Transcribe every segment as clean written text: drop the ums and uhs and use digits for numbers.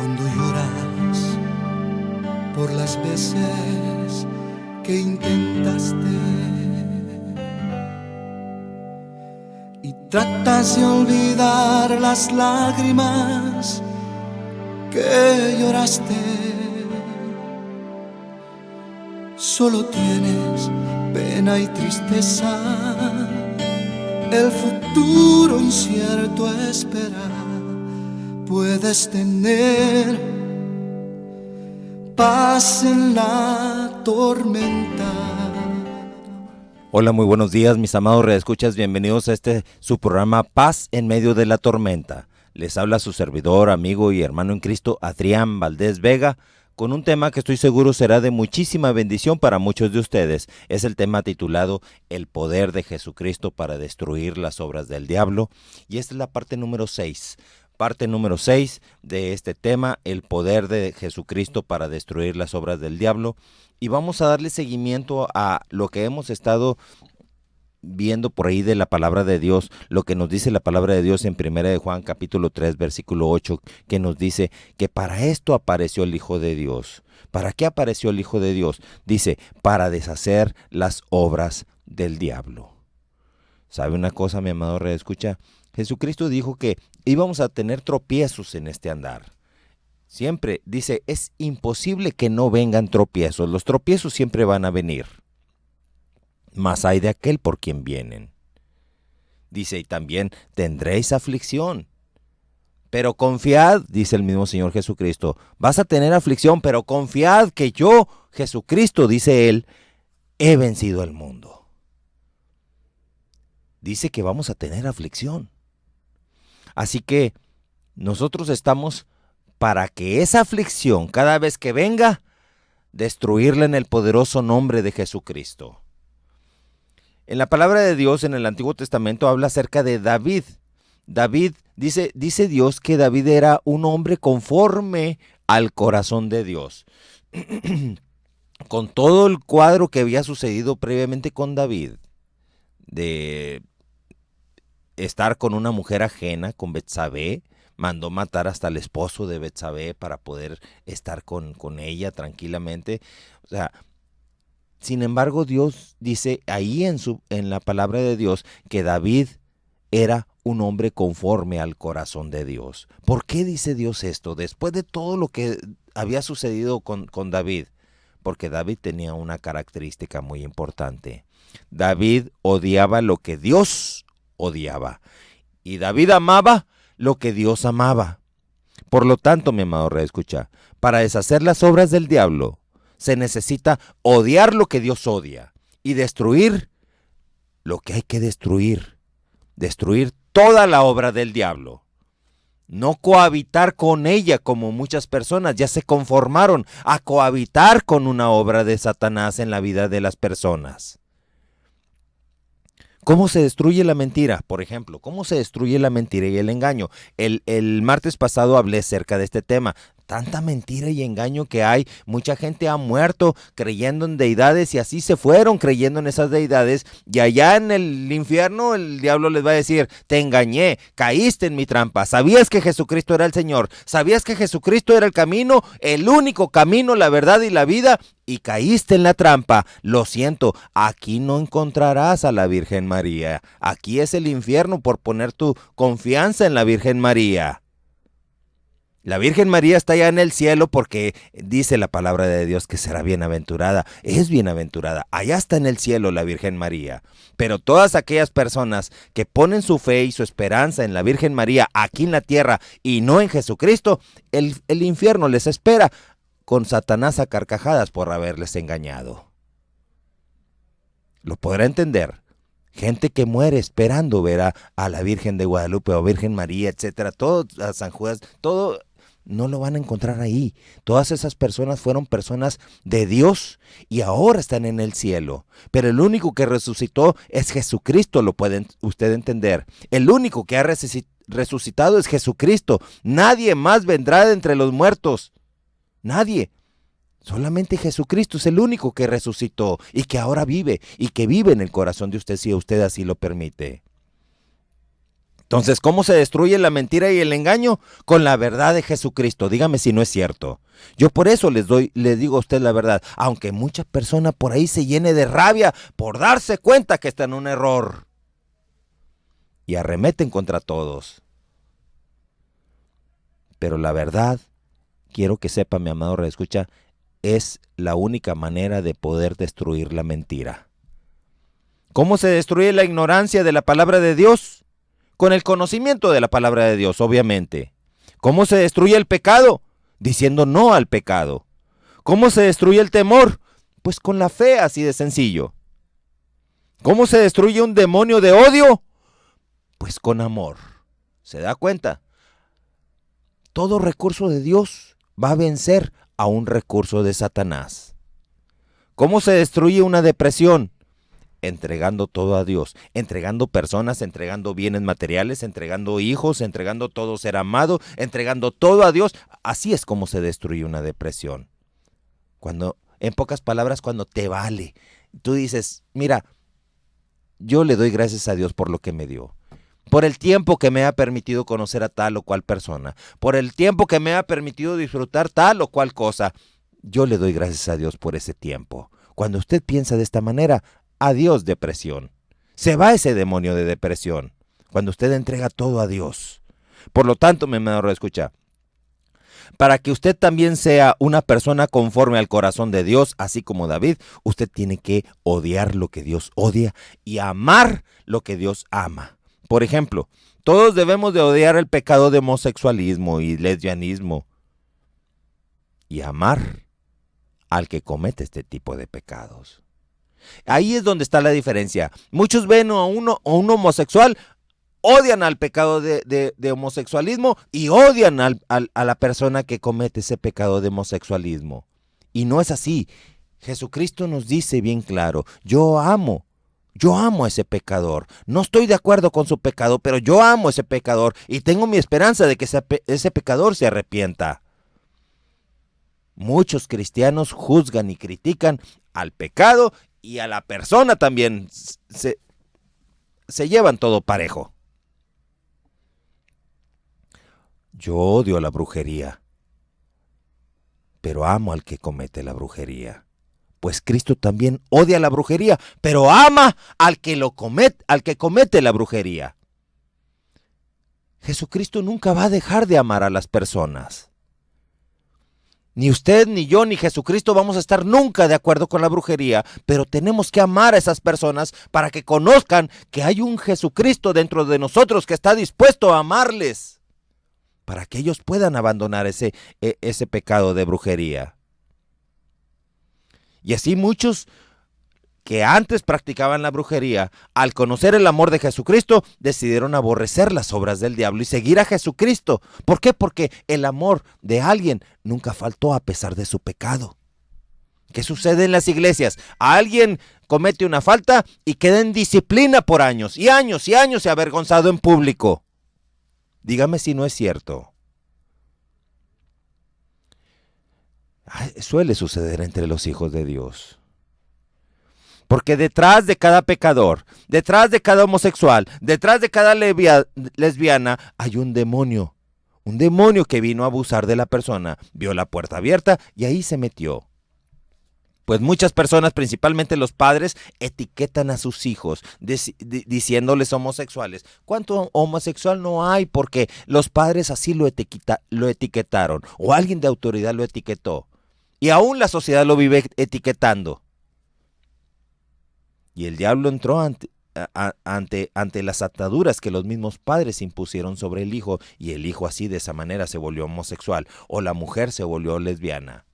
cuando lloras por las veces que intentaste y tratas de olvidar las lágrimas que lloraste. Solo tienes pena y tristeza, el futuro incierto espera. Puedes tener paz en la tormenta. Hola, muy buenos días, mis amados redescuchas. Bienvenidos a su programa Paz en medio de la tormenta. Les habla su servidor, amigo y hermano en Cristo, Adrián Valdés Vega, con un tema que estoy seguro será de muchísima bendición para muchos de ustedes. Es el tema titulado El poder de Jesucristo para destruir las obras del diablo. Y esta es la parte número 6. Parte número 6 de este tema, el poder de Jesucristo para destruir las obras del diablo. Y vamos a darle seguimiento a lo que hemos estado viendo por ahí de la palabra de Dios, lo que nos dice la palabra de Dios en 1 de Juan capítulo 3 versículo 8, que nos dice que para esto apareció el Hijo de Dios. ¿Para qué apareció el Hijo de Dios? Dice, para deshacer las obras del diablo. ¿Sabe una cosa, mi amado redescucha? Jesucristo dijo que íbamos a tener tropiezos en este andar. Siempre dice, es imposible que no vengan tropiezos. Los tropiezos siempre van a venir. Mas hay de aquel por quien vienen. Dice, y también tendréis aflicción. Pero confiad, dice el mismo Señor Jesucristo, vas a tener aflicción, pero confiad que yo, Jesucristo, dice Él, he vencido el mundo. Dice que vamos a tener aflicción. Así que nosotros estamos para que esa aflicción, cada vez que venga, destruirla en el poderoso nombre de Jesucristo. En la palabra de Dios, en el Antiguo Testamento, habla acerca de David. David, dice Dios que David era un hombre conforme al corazón de Dios. Con todo el cuadro que había sucedido previamente con David, de estar con una mujer ajena, con Betsabé, mandó matar hasta el esposo de Betsabé para poder estar con ella tranquilamente. O sea, sin embargo, Dios dice ahí en la palabra de Dios que David era un hombre conforme al corazón de Dios. ¿Por qué dice Dios esto? Después de todo lo que había sucedido con David, porque David tenía una característica muy importante. David odiaba lo que Dios odiaba. Y David amaba lo que Dios amaba. Por lo tanto, mi amado redescucha, para deshacer las obras del diablo, se necesita odiar lo que Dios odia y destruir lo que hay que destruir. Destruir toda la obra del diablo. No cohabitar con ella como muchas personas ya se conformaron a cohabitar con una obra de Satanás en la vida de las personas. ¿Cómo se destruye la mentira? Por ejemplo, ¿cómo se destruye la mentira y el engaño? El martes pasado hablé acerca de este tema. Tanta mentira y engaño que hay. Mucha gente ha muerto creyendo en deidades y así se fueron creyendo en esas deidades. Y allá en el infierno el diablo les va a decir, te engañé, caíste en mi trampa. ¿Sabías que Jesucristo era el Señor? ¿Sabías que Jesucristo era el camino, el único camino, la verdad y la vida? Y caíste en la trampa. Lo siento, aquí no encontrarás a la Virgen María. Aquí es el infierno por poner tu confianza en la Virgen María. La Virgen María está allá en el cielo porque dice la palabra de Dios que será bienaventurada. Es bienaventurada. Allá está en el cielo la Virgen María. Pero todas aquellas personas que ponen su fe y su esperanza en la Virgen María aquí en la tierra y no en Jesucristo, el infierno les espera con Satanás a carcajadas por haberles engañado. ¿Lo podrá entender? Gente que muere esperando ver a la Virgen de Guadalupe o Virgen María, etcétera, todo a San Judas, todo no lo van a encontrar ahí. Todas esas personas fueron personas de Dios y ahora están en el cielo. Pero el único que resucitó es Jesucristo, lo puede usted entender. El único que ha resucitado es Jesucristo. Nadie más vendrá de entre los muertos. Nadie. Solamente Jesucristo es el único que resucitó y que ahora vive y que vive en el corazón de usted si usted así lo permite. Entonces, ¿cómo se destruye la mentira y el engaño? Con la verdad de Jesucristo. Dígame si no es cierto. Yo por eso les digo a usted la verdad. Aunque mucha persona por ahí se llene de rabia por darse cuenta que está en un error. Y arremeten contra todos. Pero la verdad, quiero que sepa, mi amado redescucha, es la única manera de poder destruir la mentira. ¿Cómo se destruye la ignorancia de la palabra de Dios? Con el conocimiento de la palabra de Dios, obviamente. ¿Cómo se destruye el pecado? Diciendo no al pecado. ¿Cómo se destruye el temor? Pues con la fe, así de sencillo. ¿Cómo se destruye un demonio de odio? Pues con amor. ¿Se da cuenta? Todo recurso de Dios va a vencer a un recurso de Satanás. ¿Cómo se destruye una depresión? Entregando todo a Dios, entregando personas, entregando bienes materiales, entregando hijos, entregando todo ser amado, entregando todo a Dios. Así es como se destruye una depresión. Cuando, en pocas palabras, cuando te vale. Tú dices, mira, yo le doy gracias a Dios por lo que me dio. Por el tiempo que me ha permitido conocer a tal o cual persona. Por el tiempo que me ha permitido disfrutar tal o cual cosa. Yo le doy gracias a Dios por ese tiempo. Cuando usted piensa de esta manera, adiós depresión. Se va ese demonio de depresión. Cuando usted entrega todo a Dios. Por lo tanto, mi amado escucha. Para que usted también sea una persona conforme al corazón de Dios, así como David, usted tiene que odiar lo que Dios odia y amar lo que Dios ama. Por ejemplo, todos debemos de odiar el pecado de homosexualismo y lesbianismo y amar al que comete este tipo de pecados. Ahí es donde está la diferencia. Muchos ven a un homosexual, odian al pecado de homosexualismo y odian a la persona que comete ese pecado de homosexualismo. Y no es así. Jesucristo nos dice bien claro, yo amo a ese pecador. No estoy de acuerdo con su pecado, pero yo amo a ese pecador y tengo mi esperanza de que ese pecador se arrepienta. Muchos cristianos juzgan y critican al pecado y a la persona también. Se llevan todo parejo. Yo odio la brujería, pero amo al que comete la brujería. Pues Cristo también odia la brujería, pero ama al que comete la brujería. Jesucristo nunca va a dejar de amar a las personas. Ni usted, ni yo, ni Jesucristo vamos a estar nunca de acuerdo con la brujería, pero tenemos que amar a esas personas para que conozcan que hay un Jesucristo dentro de nosotros que está dispuesto a amarles, para que ellos puedan abandonar ese pecado de brujería. Y así muchos que antes practicaban la brujería, al conocer el amor de Jesucristo, decidieron aborrecer las obras del diablo y seguir a Jesucristo. ¿Por qué? Porque el amor de alguien nunca faltó a pesar de su pecado. ¿Qué sucede en las iglesias? Alguien comete una falta y queda en disciplina por años y años y años y avergonzado en público. Dígame si no es cierto. Suele suceder entre los hijos de Dios. Porque detrás de cada pecador, detrás de cada homosexual, detrás de cada lesbiana, hay un demonio. Un demonio que vino a abusar de la persona, vio la puerta abierta y ahí se metió. Pues muchas personas, principalmente los padres, etiquetan a sus hijos diciéndoles homosexuales. ¿Cuánto homosexual no hay? Porque los padres así lo etiquetaron o alguien de autoridad lo etiquetó. Y aún la sociedad lo vive etiquetando. Y el diablo entró ante las ataduras que los mismos padres impusieron sobre el hijo, y el hijo así de esa manera se volvió homosexual, o la mujer se volvió lesbiana.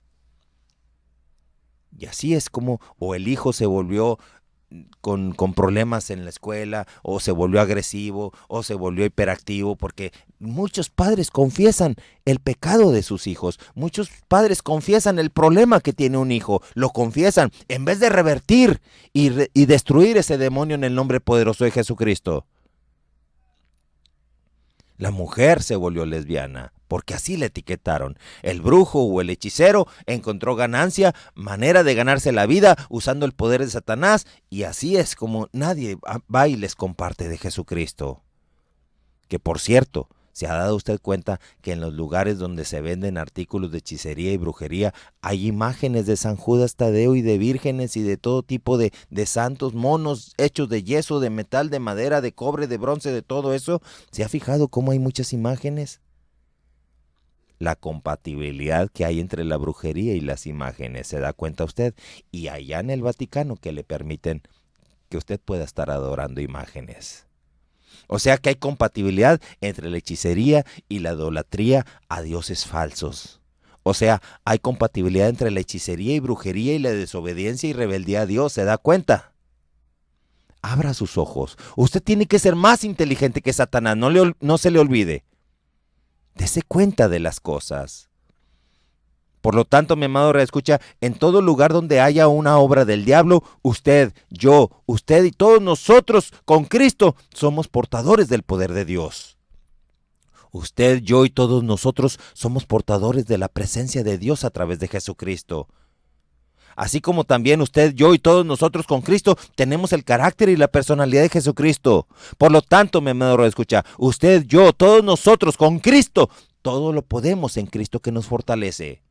Y así es como, o el hijo se volvió con problemas en la escuela, o se volvió agresivo, o se volvió hiperactivo, porque muchos padres confiesan el pecado de sus hijos, muchos padres confiesan el problema que tiene un hijo, lo confiesan, en vez de revertir y destruir ese demonio en el nombre poderoso de Jesucristo. La mujer se volvió lesbiana, porque así la etiquetaron. El brujo o el hechicero encontró ganancia, manera de ganarse la vida usando el poder de Satanás, y así es como nadie va y les comparte de Jesucristo. Que por cierto, ¿se ha dado usted cuenta que en los lugares donde se venden artículos de hechicería y brujería hay imágenes de San Judas Tadeo y de vírgenes y de todo tipo de santos, monos hechos de yeso, de metal, de madera, de cobre, de bronce, de todo eso? ¿Se ha fijado cómo hay muchas imágenes? La compatibilidad que hay entre la brujería y las imágenes, ¿se da cuenta usted? Y allá en el Vaticano que le permiten que usted pueda estar adorando imágenes. O sea que hay compatibilidad entre la hechicería y la idolatría a dioses falsos. O sea, hay compatibilidad entre la hechicería y brujería y la desobediencia y rebeldía a Dios, ¿se da cuenta? Abra sus ojos. Usted tiene que ser más inteligente que Satanás, no se le olvide. Dese cuenta de las cosas. Por lo tanto, mi amado reescucha, en todo lugar donde haya una obra del diablo, usted, yo, usted y todos nosotros con Cristo somos portadores del poder de Dios. Usted, yo y todos nosotros somos portadores de la presencia de Dios a través de Jesucristo. Así como también usted, yo y todos nosotros con Cristo tenemos el carácter y la personalidad de Jesucristo. Por lo tanto, mi amado reescucha, usted, yo, todos nosotros con Cristo, todo lo podemos en Cristo que nos fortalece.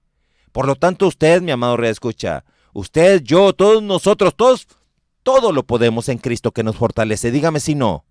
Por lo tanto, usted, mi amado reescucha, usted, yo, todos nosotros, todo lo podemos en Cristo que nos fortalece. Dígame si no.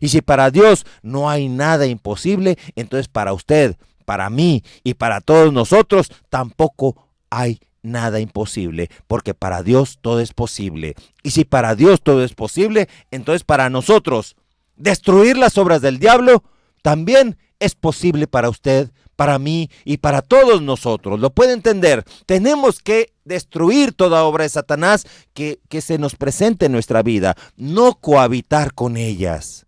Y si para Dios no hay nada imposible, entonces para usted, para mí y para todos nosotros tampoco hay nada imposible, porque para Dios todo es posible. Y si para Dios todo es posible, entonces para nosotros destruir las obras del diablo también es posible para usted, para mí y para todos nosotros. ¿Lo puede entender? Tenemos que destruir toda obra de Satanás que se nos presente en nuestra vida, no cohabitar con ellas.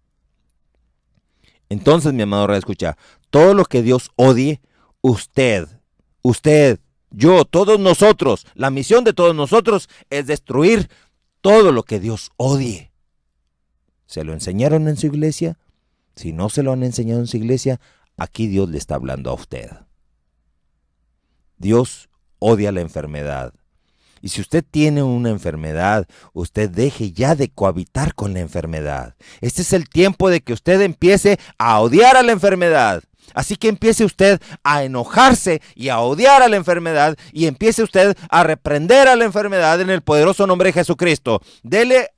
Entonces, mi amado reescucha, todo lo que Dios odie, usted, yo, todos nosotros, la misión de todos nosotros es destruir todo lo que Dios odie. ¿Se lo enseñaron en su iglesia? Si no se lo han enseñado en su iglesia, aquí Dios le está hablando a usted. Dios odia la enfermedad. Y si usted tiene una enfermedad, usted deje ya de cohabitar con la enfermedad. Este es el tiempo de que usted empiece a odiar a la enfermedad. Así que empiece usted a enojarse y a odiar a la enfermedad y empiece usted a reprender a la enfermedad en el poderoso nombre de Jesucristo. Dele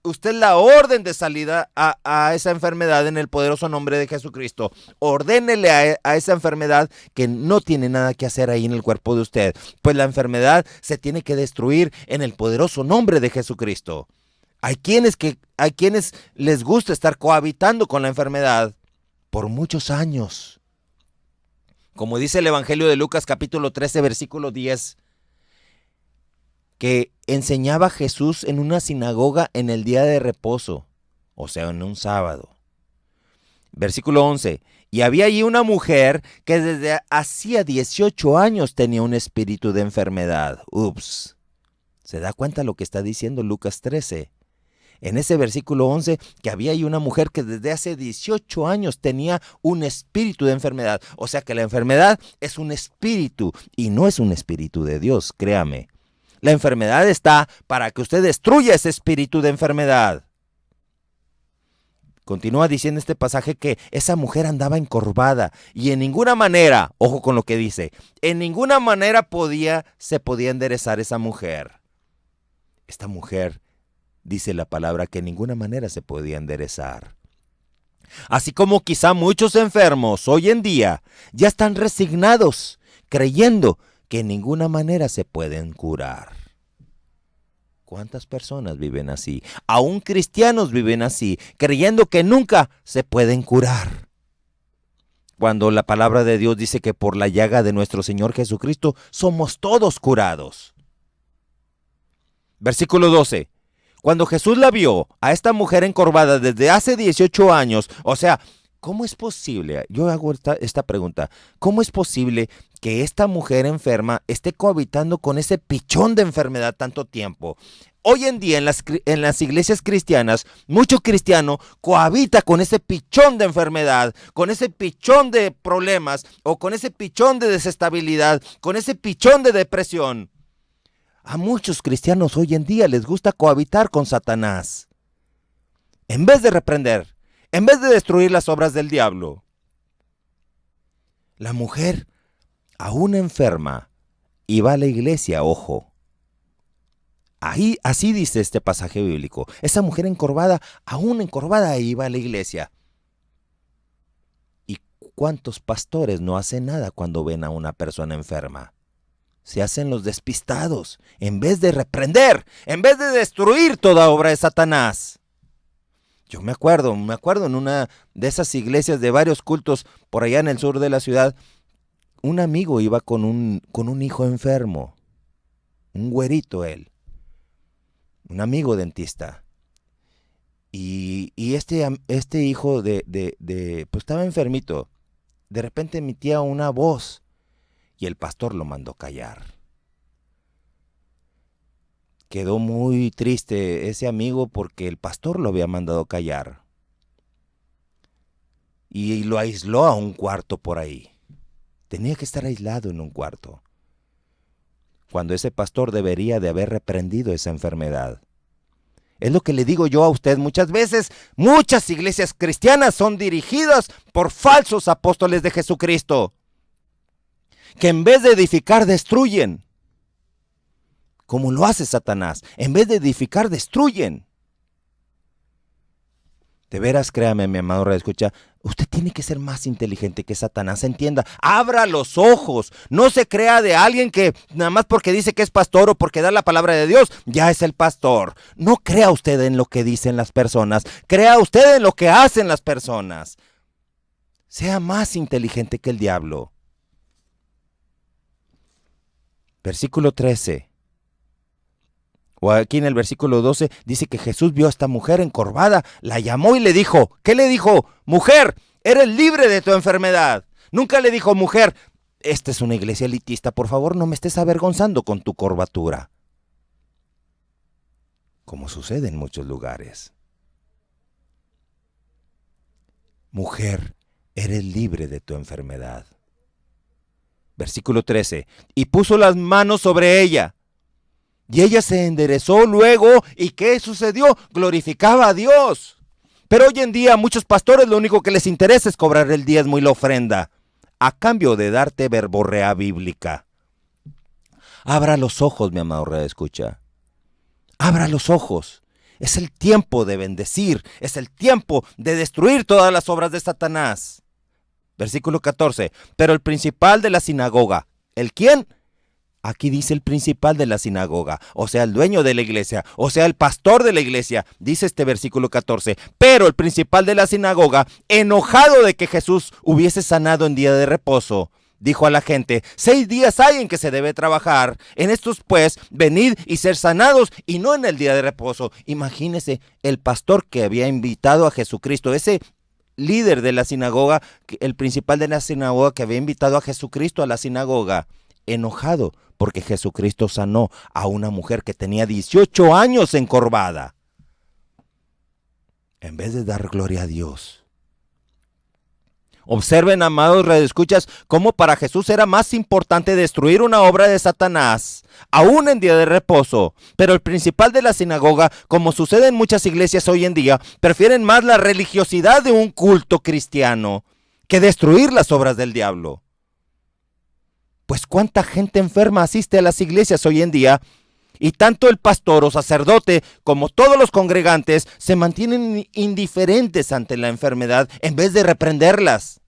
usted la orden de salida a esa enfermedad en el poderoso nombre de Jesucristo. Ordénele a esa enfermedad que no tiene nada que hacer ahí en el cuerpo de usted, pues la enfermedad se tiene que destruir en el poderoso nombre de Jesucristo. Hay quienes les gusta estar cohabitando con la enfermedad por muchos años. Como dice el Evangelio de Lucas capítulo 13 versículo 10, que enseñaba Jesús en una sinagoga en el día de reposo, o sea, en un sábado. Versículo 11, y había allí una mujer que desde hacía 18 años tenía un espíritu de enfermedad. Ups, ¿se da cuenta lo que está diciendo Lucas 13? En ese versículo 11, que había ahí una mujer que desde hace 18 años tenía un espíritu de enfermedad. O sea que la enfermedad es un espíritu y no es un espíritu de Dios, créame. La enfermedad está para que usted destruya ese espíritu de enfermedad. Continúa diciendo este pasaje que esa mujer andaba encorvada y en ninguna manera, ojo con lo que dice, en ninguna manera se podía enderezar esa mujer. Esta mujer dice la palabra que en ninguna manera se podía enderezar. Así como quizá muchos enfermos hoy en día ya están resignados, creyendo que en ninguna manera se pueden curar. ¿Cuántas personas viven así? Aún cristianos viven así, creyendo que nunca se pueden curar. Cuando la palabra de Dios dice que por la llaga de nuestro Señor Jesucristo somos todos curados. Versículo 12. Cuando Jesús la vio, a esta mujer encorvada desde hace 18 años, o sea, ¿cómo es posible? Yo hago esta pregunta. ¿Cómo es posible que esta mujer enferma esté cohabitando con ese pichón de enfermedad tanto tiempo? Hoy en día en las iglesias cristianas, mucho cristiano cohabita con ese pichón de enfermedad, con ese pichón de problemas o con ese pichón de desestabilidad, con ese pichón de depresión. A muchos cristianos hoy en día les gusta cohabitar con Satanás. En vez de reprender, en vez de destruir las obras del diablo. La mujer, aún enferma, iba a la iglesia, ojo. Ahí, así dice este pasaje bíblico. Esa mujer encorvada, aún encorvada, iba a la iglesia. ¿Y cuántos pastores no hacen nada cuando ven a una persona enferma? Se hacen los despistados, en vez de reprender, en vez de destruir toda obra de Satanás. Yo me acuerdo en una de esas iglesias de varios cultos por allá en el sur de la ciudad, un amigo iba con un hijo enfermo, un güerito él, un amigo dentista. Y este hijo pues estaba enfermito. De repente emitía una voz y el pastor lo mandó callar. Quedó muy triste ese amigo porque el pastor lo había mandado callar. Y lo aisló a un cuarto por ahí. Tenía que estar aislado en un cuarto, cuando ese pastor debería de haber reprendido esa enfermedad. Es lo que le digo yo a usted muchas veces. Muchas iglesias cristianas son dirigidas por falsos apóstoles de Jesucristo, que en vez de edificar destruyen, como lo hace Satanás. En vez de edificar destruyen. De veras, créame, mi amado radioescucha, usted tiene que ser más inteligente que Satanás. Entienda, abra los ojos. No se crea de alguien que nada más porque dice que es pastor o porque da la palabra de Dios, ya es el pastor. No crea usted en lo que dicen las personas. Crea usted en lo que hacen las personas. Sea más inteligente que el diablo. Versículo 13. O aquí en el versículo 12 dice que Jesús vio a esta mujer encorvada, la llamó y le dijo, ¿qué le dijo? Mujer, eres libre de tu enfermedad. Nunca le dijo, mujer, esta es una iglesia elitista, por favor no me estés avergonzando con tu corvatura. Como sucede en muchos lugares. Mujer, eres libre de tu enfermedad. Versículo 13, y puso las manos sobre ella. Y ella se enderezó luego, ¿y qué sucedió? Glorificaba a Dios. Pero hoy en día a muchos pastores lo único que les interesa es cobrar el diezmo y la ofrenda, a cambio de darte verborrea bíblica. Abra los ojos, mi amado radioescucha. Abra los ojos. Es el tiempo de bendecir, es el tiempo de destruir todas las obras de Satanás. Versículo 14, pero el principal de la sinagoga, ¿el quién? Aquí dice el principal de la sinagoga, o sea, el dueño de la iglesia, o sea, el pastor de la iglesia. Dice este versículo 14, pero el principal de la sinagoga, enojado de que Jesús hubiese sanado en día de reposo, dijo a la gente, 6 días hay en que se debe trabajar. En estos pues, venid y ser sanados, y no en el día de reposo. Imagínese el pastor que había invitado a Jesucristo, ese líder de la sinagoga, el principal de la sinagoga que había invitado a Jesucristo a la sinagoga, enojado porque Jesucristo sanó a una mujer que tenía 18 años encorvada. En vez de dar gloria a Dios. Observen, amados radioescuchas, cómo para Jesús era más importante destruir una obra de Satanás, aún en día de reposo. Pero el principal de la sinagoga, como sucede en muchas iglesias hoy en día, prefieren más la religiosidad de un culto cristiano que destruir las obras del diablo. Pues cuánta gente enferma asiste a las iglesias hoy en día, y tanto el pastor o sacerdote como todos los congregantes se mantienen indiferentes ante la enfermedad en vez de reprenderlas.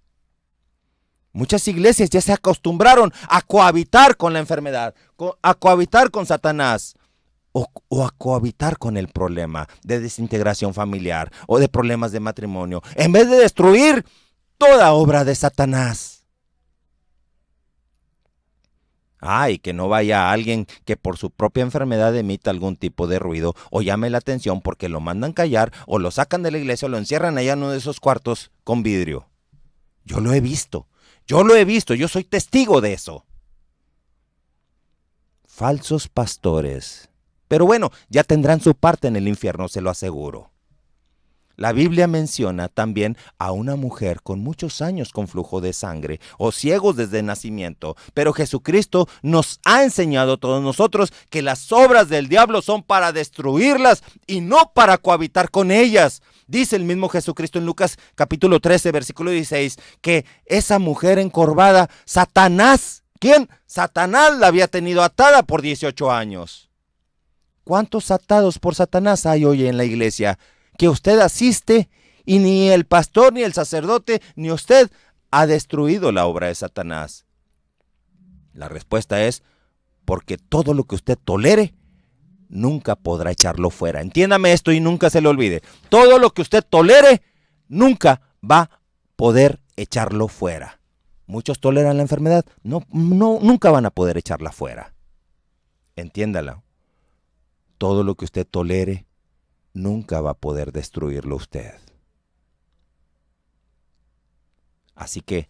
Muchas iglesias ya se acostumbraron a cohabitar con la enfermedad, a cohabitar con Satanás o a cohabitar con el problema de desintegración familiar o de problemas de matrimonio, en vez de destruir toda obra de Satanás. Y que no vaya alguien que por su propia enfermedad emita algún tipo de ruido o llame la atención porque lo mandan callar o lo sacan de la iglesia o lo encierran allá en uno de esos cuartos con vidrio. Yo lo he visto, yo soy testigo de eso. Falsos pastores. Pero bueno, ya tendrán su parte en el infierno, se lo aseguro. La Biblia menciona también a una mujer con muchos años con flujo de sangre o ciegos desde nacimiento. Pero Jesucristo nos ha enseñado a todos nosotros que las obras del diablo son para destruirlas y no para cohabitar con ellas. Dice el mismo Jesucristo en Lucas capítulo 13, versículo 16, que esa mujer encorvada, Satanás, ¿quién? Satanás la había tenido atada por 18 años. ¿Cuántos atados por Satanás hay hoy en la iglesia? Que usted asiste y ni el pastor, ni el sacerdote, ni usted ha destruido la obra de Satanás. La respuesta es porque todo lo que usted tolere, nunca podrá echarlo fuera. Entiéndame esto y nunca se le olvide. Todo lo que usted tolere, nunca va a poder echarlo fuera. Muchos toleran la enfermedad, nunca van a poder echarla fuera. Entiéndala. Todo lo que usted tolere, nunca va a poder destruirlo usted. Así que,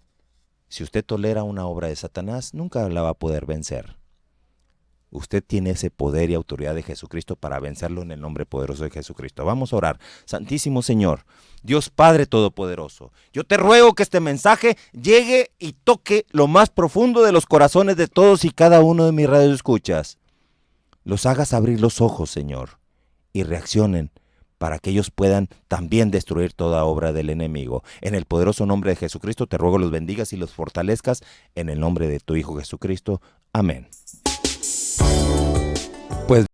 si usted tolera una obra de Satanás, nunca la va a poder vencer. Usted tiene ese poder y autoridad de Jesucristo para vencerlo en el nombre poderoso de Jesucristo. Vamos a orar. Santísimo Señor, Dios Padre Todopoderoso, yo te ruego que este mensaje llegue y toque lo más profundo de los corazones de todos y cada uno de mis radioescuchas. Los hagas abrir los ojos, Señor, y reaccionen para que ellos puedan también destruir toda obra del enemigo. En el poderoso nombre de Jesucristo te ruego los bendigas y los fortalezcas en el nombre de tu Hijo Jesucristo. Amén.